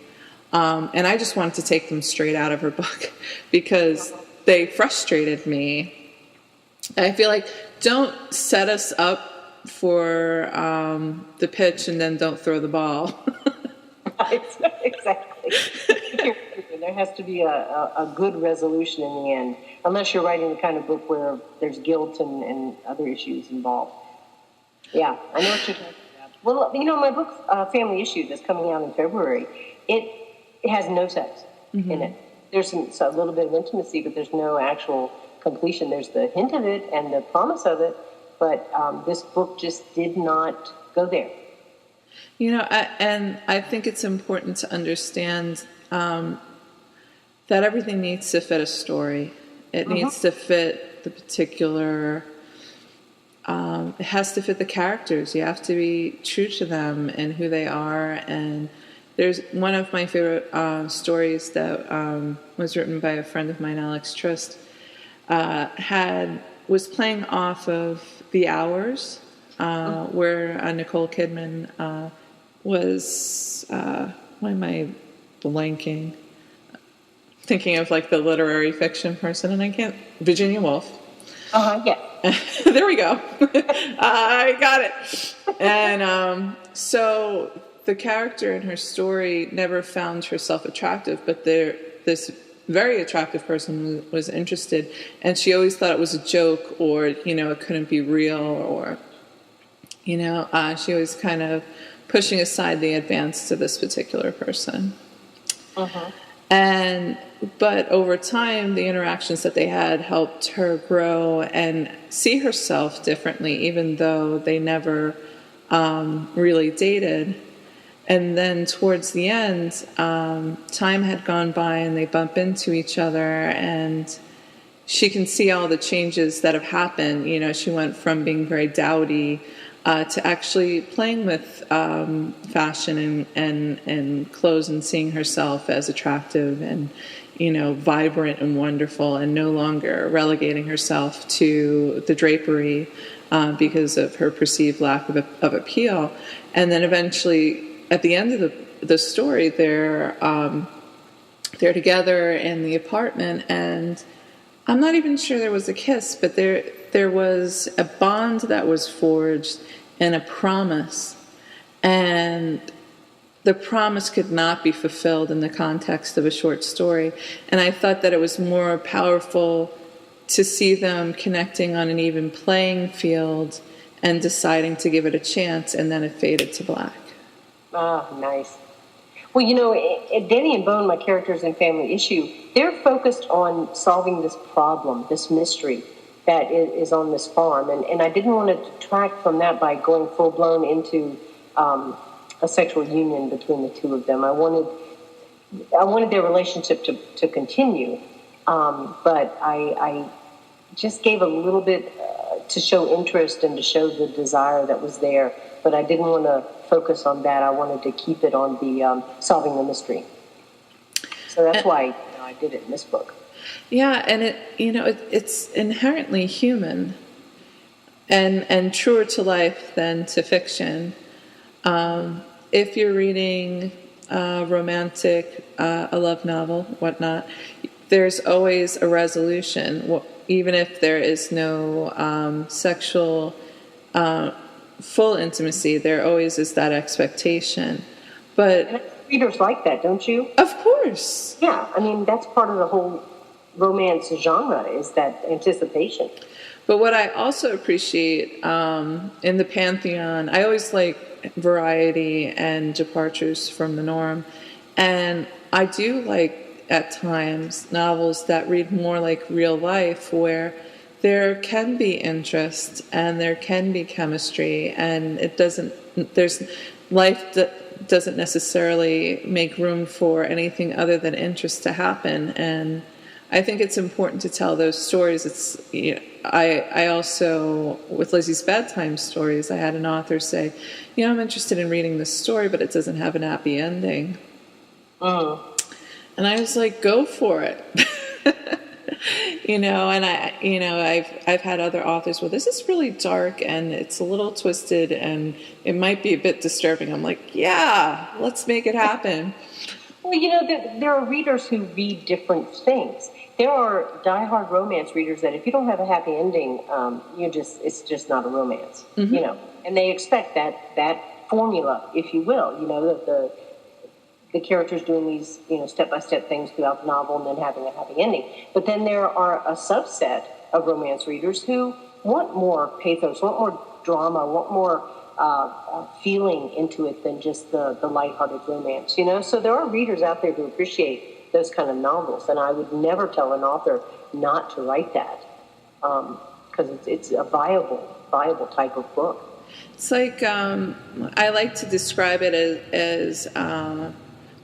And I just wanted to take them straight out of her book because they frustrated me. I feel like, don't set us up for the pitch and then don't throw the ball. Right, exactly. There has to be a good resolution in the end, unless you're writing the kind of book where there's guilt and other issues involved. Yeah, I know what you're talking about. Well, you know, my book, Family Issue, that's coming out in February, it has no sex in it. There's a little bit of intimacy, but there's no actual completion. There's the hint of it and the promise of it, but this book just did not go there. You know, and I think it's important to understand that everything needs to fit a story. It needs to fit the particular, it has to fit the characters. You have to be true to them and who they are. And there's one of my favorite stories that was written by a friend of mine, Alex Trist, was playing off of The Hours, where Nicole Kidman was, why am I blanking? Thinking of like the literary fiction person, and I can't, Virginia Woolf. Yeah. There we go. I got it. And so the character in her story never found herself attractive, but this very attractive person was interested, and she always thought it was a joke, or, you know, it couldn't be real, or, you know, she was kind of pushing aside the advance to this particular person. But over time, the interactions that they had helped her grow and see herself differently, even though they never really dated. And then towards the end, time had gone by and they bump into each other, and she can see all the changes that have happened. You know, she went from being very dowdy to actually playing with fashion and clothes and seeing herself as attractive and, you know, vibrant and wonderful, and no longer relegating herself to the drapery because of her perceived lack of appeal. And then eventually, at the end of the story, they're together in the apartment, and I'm not even sure there was a kiss, but there was a bond that was forged and a promise, and the promise could not be fulfilled in the context of a short story. And I thought that it was more powerful to see them connecting on an even playing field and deciding to give it a chance, and then it faded to black. Oh, nice. Well, you know, Danny and Bone, my characters in Family Issue, they're focused on solving this problem, this mystery that is on this farm. And I didn't want to detract from that by going full-blown into a sexual union between the two of them. I wanted their relationship to continue, but I just gave a little bit to show interest and to show the desire that was there. But I didn't want to focus on that. I wanted to keep it on the solving the mystery. So that's why I did it in this book. Yeah, and it's inherently human and truer to life than to fiction. If you're reading a romantic, a love novel, whatnot, there's always a resolution, even if there is no sexual full intimacy. There always is that expectation. But readers like that, don't you? Of course. Yeah, I mean, that's part of the whole romance genre, is that anticipation. But what I also appreciate in the pantheon, I always like variety and departures from the norm. And I do like, at times, novels that read more like real life, where there can be interest and there can be chemistry, and life that doesn't necessarily make room for anything other than interest to happen. And I think it's important to tell those stories. I also, with Lizzie's bedtime stories, I had an author say, I'm interested in reading this story, but it doesn't have an happy ending. Oh. And I was like, go for it. And I've had other authors, well, this is really dark and it's a little twisted and it might be a bit disturbing. I'm like, yeah, let's make it happen. Well, there are readers who read different things. There are diehard romance readers that if you don't have a happy ending, it's just not a romance, mm-hmm. And they expect that formula, if you will, that the characters doing these, step-by-step things throughout the novel and then having a happy ending. But then there are a subset of romance readers who want more pathos, want more drama, want more feeling into it than just the lighthearted romance, So there are readers out there who appreciate those kind of novels, and I would never tell an author not to write that, because it's a viable type of book. It's like, I like to describe it as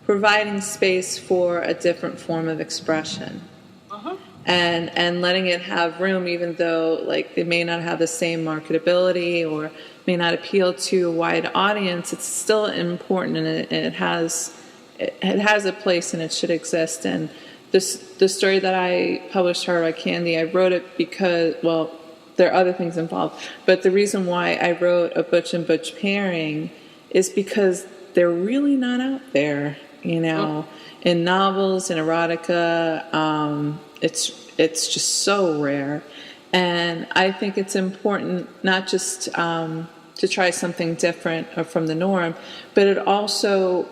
providing space for a different form of expression. Uh-huh. And letting it have room, even though they may not have the same marketability or may not appeal to a wide audience. It's still important, and it has a place, and it should exist. And the story that I published, Hard Rock Candy, I wrote it because, well, there are other things involved, but the reason why I wrote a Butch and Butch pairing is because they're really not out there, in novels, in erotica. It's just so rare. And I think it's important not just to try something different or from the norm, but it also,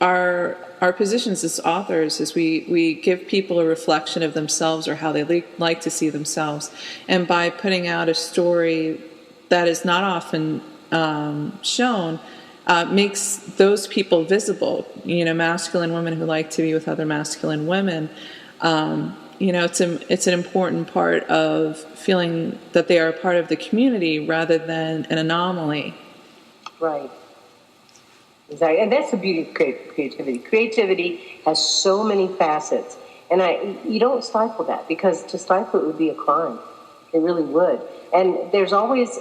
our positions as authors is we give people a reflection of themselves or how they like to see themselves. And by putting out a story that is not often shown, makes those people visible, masculine women who like to be with other masculine women. It's an important part of feeling that they are a part of the community rather than an anomaly. Right. Exactly. And that's the beauty of creativity. Creativity has so many facets. And you don't stifle that, because to stifle it would be a crime. It really would. And there's always,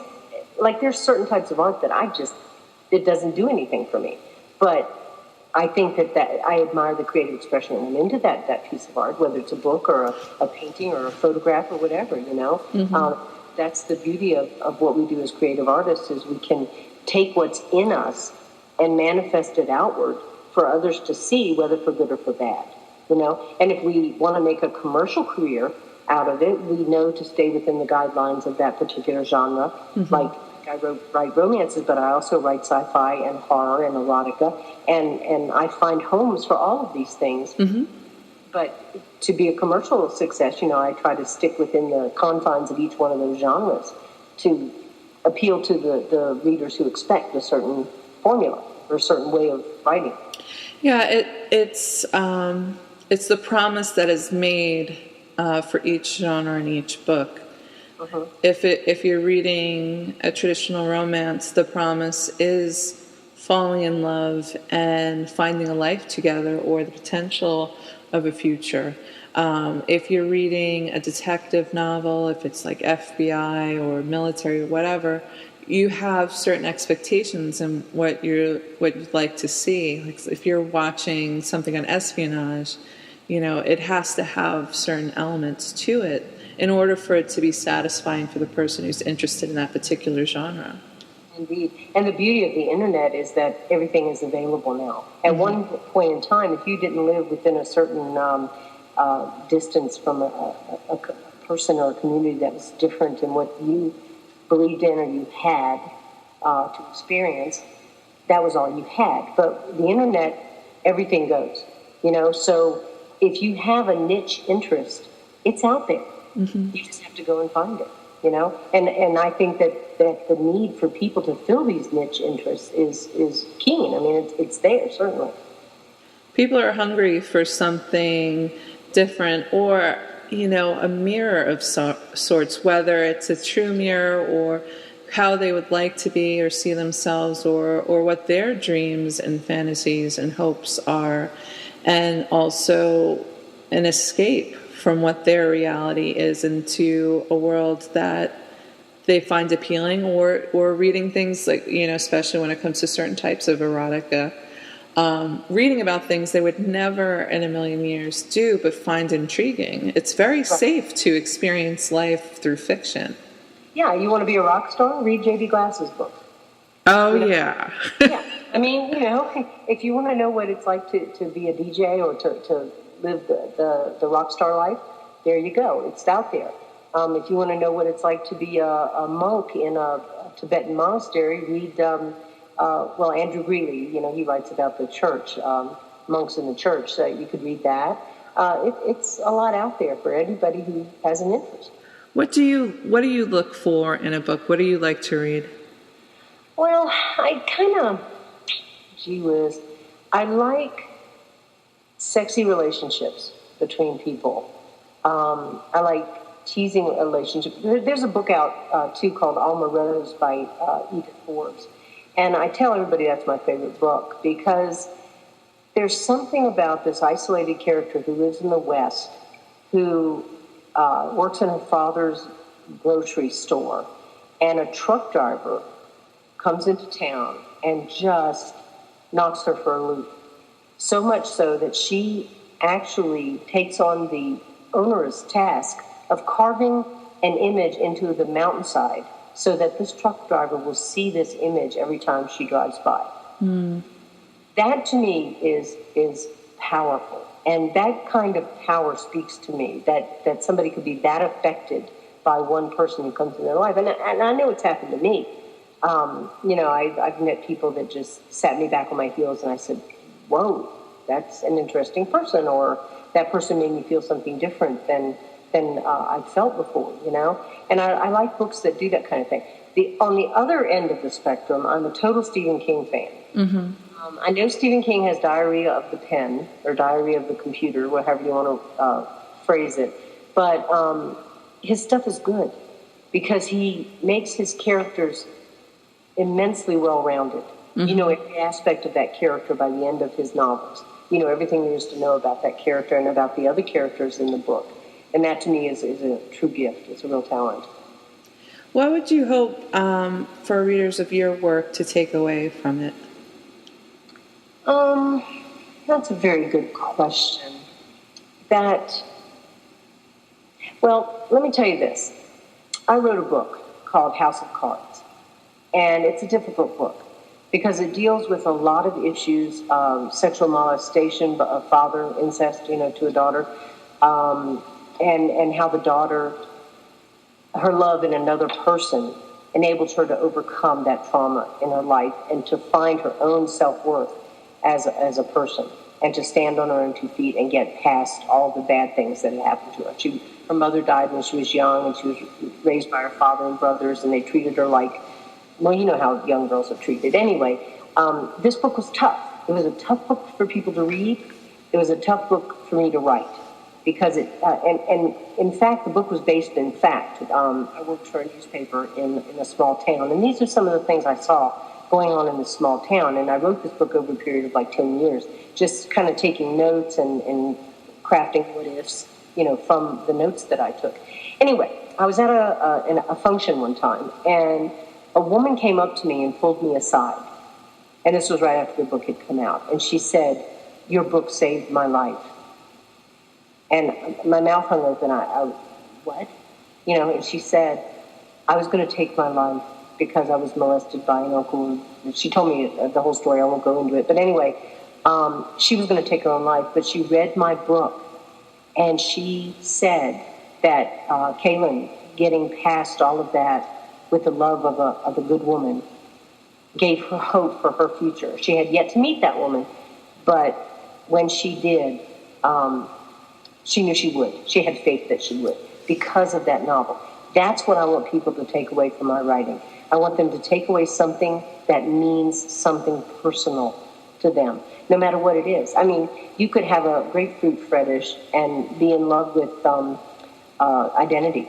there's certain types of art that it doesn't do anything for me. But I think that I admire the creative expression that went into that piece of art, whether it's a book or a painting or a photograph or whatever, Mm-hmm. That's the beauty of what we do as creative artists, is we can take what's in us and manifest it outward for others to see, whether for good or for bad, And if we want to make a commercial career out of it, we know to stay within the guidelines of that particular genre. Mm-hmm. I write romances, but I also write sci-fi and horror and erotica, and I find homes for all of these things. Mm-hmm. But to be a commercial success, I try to stick within the confines of each one of those genres to appeal to the readers who expect a certain formula or a certain way of writing. Yeah, it's the promise that is made for each genre in each book. Uh-huh. If you're reading a traditional romance, the promise is falling in love and finding a life together, or the potential of a future. If you're reading a detective novel, if it's like FBI or military or whatever, you have certain expectations in what you'd like to see. Like if you're watching something on espionage, it has to have certain elements to it in order for it to be satisfying for the person who's interested in that particular genre. Indeed. And the beauty of the internet is that everything is available now. At one point in time, if you didn't live within a certain distance from a person or a community that was different in what you believed in or you had to experience, that was all you had. But the internet, everything goes, so if you have a niche interest, it's out there. You just have to go and find it, and I think that the need for people to fill these niche interests is keen. I mean, it's there, certainly. People are hungry for something different, or a mirror of sorts, whether it's a true mirror or how they would like to be or see themselves, or what their dreams and fantasies and hopes are, and also an escape from what their reality is into a world that they find appealing, or reading things like, especially when it comes to certain types of erotica, reading about things they would never in a million years do but find intriguing. It's very safe to experience life through fiction. Yeah, you want to be a rock star? Read J.B. Glass's book. Oh, yeah. Yeah, I mean, if you want to know what it's like to be a DJ or to live the rock star life, there you go. It's out there. If you want to know what it's like to be a monk in a Tibetan monastery, read, Andrew Greeley. He writes about the church, monks in the church. So you could read that. It's a lot out there for anybody who has an interest. What do you look for in a book? What do you like to read? Well, I like sexy relationships between people. I like teasing relationships. There's a book out, too, called Alma Rose by Edith Forbes. And I tell everybody that's my favorite book because there's something about this isolated character who lives in the West, who works in her father's grocery store, and a truck driver comes into town and just knocks her for a loop. So much so that she actually takes on the onerous task of carving an image into the mountainside so that this truck driver will see this image every time she drives by. That to me is powerful. And that kind of power speaks to me, that somebody could be that affected by one person who comes in their life. And I know it's happened to me. I've met people that just sat me back on my heels and I said, whoa, that's an interesting person, or that person made me feel something different than I've felt before, And I like books that do that kind of thing. On the other end of the spectrum, I'm a total Stephen King fan. I know Stephen King has diarrhea of the pen, or diarrhea of the computer, whatever you want to phrase it. But his stuff is good because he makes his characters immensely well-rounded. You know every aspect of that character by the end of his novels. You know everything there is to know about that character and about the other characters in the book. And that, to me, is a true gift. It's a real talent. What would you hope for readers of your work to take away from it? That's a very good question. Let me tell you this. I wrote a book called House of Cards. And it's a difficult book because it deals with a lot of issues, sexual molestation, father incest, to a daughter, and how the daughter, her love in another person enables her to overcome that trauma in her life and to find her own self-worth as a person and to stand on her own 2 feet and get past all the bad things that had happened to her. Her mother died when she was young, and she was raised by her father and brothers, and they treated her like, well, you know how young girls are treated. Anyway, this book was tough. It was a tough book for people to read. It was a tough book for me to write because and in fact, the book was based in fact. I worked for a newspaper in a small town, and these are some of the things I saw going on in this small town. And I wrote this book over a period of like 10 years, just kind of taking notes and crafting what ifs, from the notes that I took. Anyway, I was at a function one time, and a woman came up to me and pulled me aside. And this was right after the book had come out. And she said, "Your book saved my life." And my mouth hung open. I what? And she said, "I was going to take my life because I was molested by an uncle." She told me the whole story. I won't go into it. But anyway, she was going to take her own life. But she read my book. And she said that Kaylin, getting past all of that with the love of a good woman, gave her hope for her future. She had yet to meet that woman, but when she did, she knew she would. She had faith that she would because of that novel. That's what I want people to take away from my writing. I want them to take away something that means something personal to them, no matter what it is. I mean, you could have a grapefruit fetish and be in love with identity,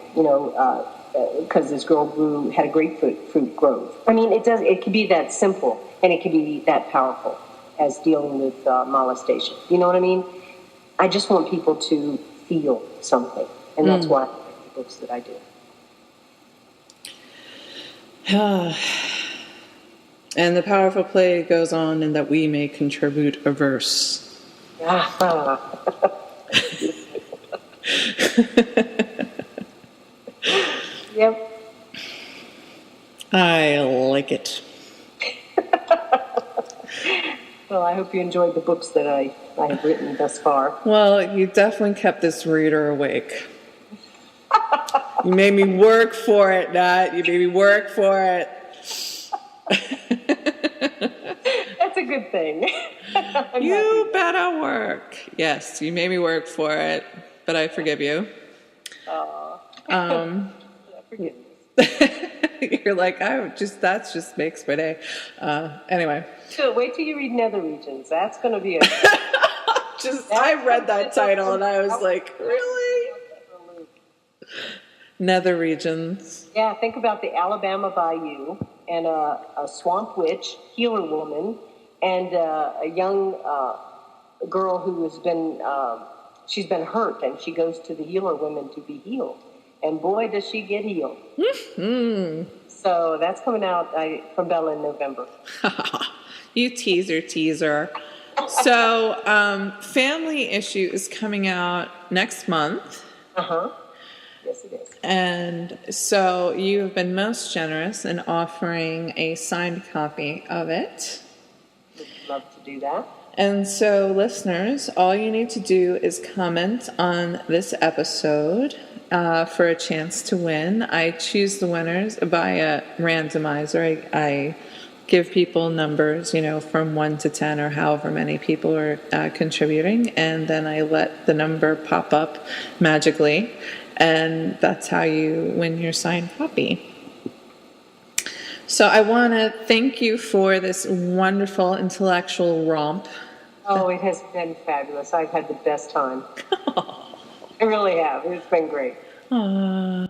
because this girl had a grapefruit grove. I mean, it could be that simple, and it could be that powerful as dealing with molestation. You know what I mean? I just want people to feel something, and that's why I write the books that I do. And the powerful play goes on in that we may contribute a verse. Yep. I like it. Well, I hope you enjoyed the books that I have written thus far. Well, you definitely kept this reader awake. You made me work for it, Nat. You made me work for it. That's a good thing. You better work. Yes, you made me work for it, but I forgive you. Forgiveness. You're like, that just makes my day. Anyway. So wait till you read Nether Regions. That's going to be I read that title and I was like, really? Nether Regions. Yeah, think about the Alabama Bayou and a swamp witch, healer woman, and a young girl who has been, she's been hurt, and she goes to the healer woman to be healed. And boy, does she get healed. Mm-hmm. So that's coming out from Bella in November. You teaser. So Family Issue is coming out next month. Uh-huh. Yes, it is. And so you have been most generous in offering a signed copy of it. Would love to do that. And so, listeners, all you need to do is comment on this episode for a chance to win. I choose the winners by a randomizer. I give people numbers, from 1 to 10 or however many people are contributing, and then I let the number pop up magically, and that's how you win your signed copy. So I want to thank you for this wonderful intellectual romp. Oh, it has been fabulous. I've had the best time. I really have. It's been great. Aww.